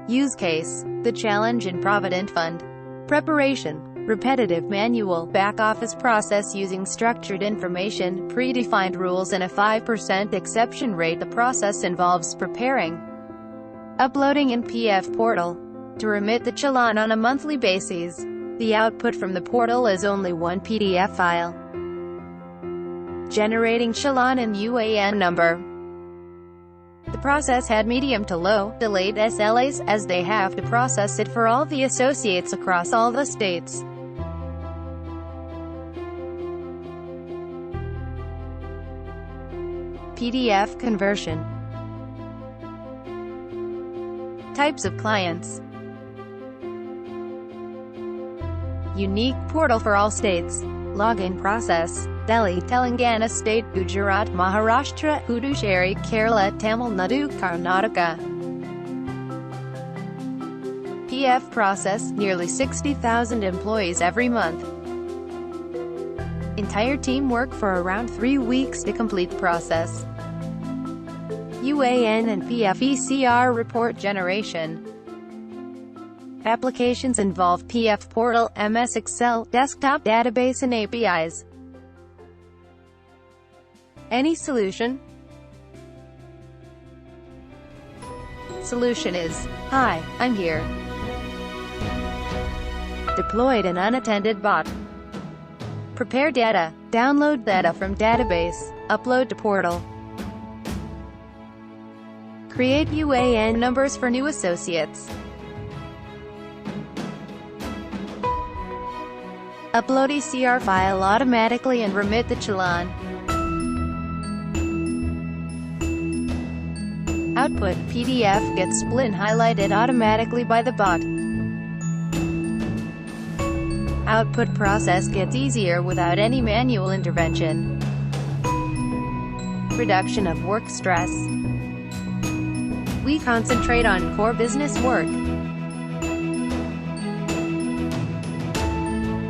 Use case: the challenge in Provident Fund. Preparation: repetitive manual back-office process using structured information, predefined rules and a 5% exception rate. The process involves preparing, uploading in PF portal to remit the challan on a monthly basis. The output from the portal is only one PDF file. Generating challan and UAN number. The process had medium to low, delayed SLAs, as they have to process it for all the associates across all the states. PDF conversion. Types of clients. Unique portal for all states. Login process: Delhi, Telangana State, Gujarat, Maharashtra, Puducherry, Kerala, Tamil Nadu, Karnataka. PF process: nearly 60,000 employees every month. Entire team work for around 3 weeks to complete the process. UAN and PF-ECR report generation. Applications involve PF portal, MS Excel, desktop database and APIs. Any solution? Solution is: hi, I'm here. Deployed an unattended bot. Prepare data. Download data from database. Upload to portal. Create UAN numbers for new associates. Upload ECR file automatically and remit the challan. Output: PDF gets split and highlighted automatically by the bot. Output process gets easier without any manual intervention. Reduction of work stress. We concentrate on core business work.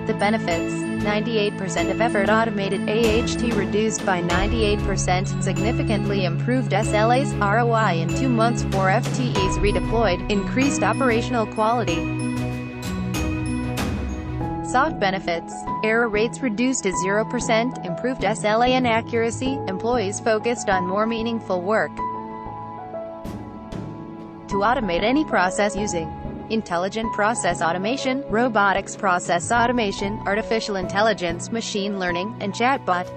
The benefits: 98% of effort automated, AHT reduced by 98%, significantly improved SLAs, ROI in 2 months, 4 FTEs redeployed, increased operational quality. Soft benefits: error rates reduced to 0%, improved SLA and accuracy, employees focused on more meaningful work. To automate any process using intelligent process automation, robotics process automation, artificial intelligence, machine learning, and chatbot,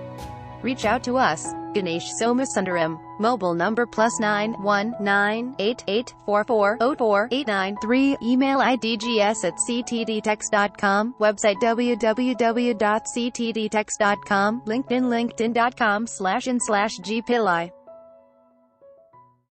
reach out to us. Ganesh Somasundaram. Mobile number +9 1 9 8 8 4 4 0 4 8 9 3. Email idgs@ctdtext.com. Website www.ctdtext.com. LinkedIn linkedin.com/in/gpillai.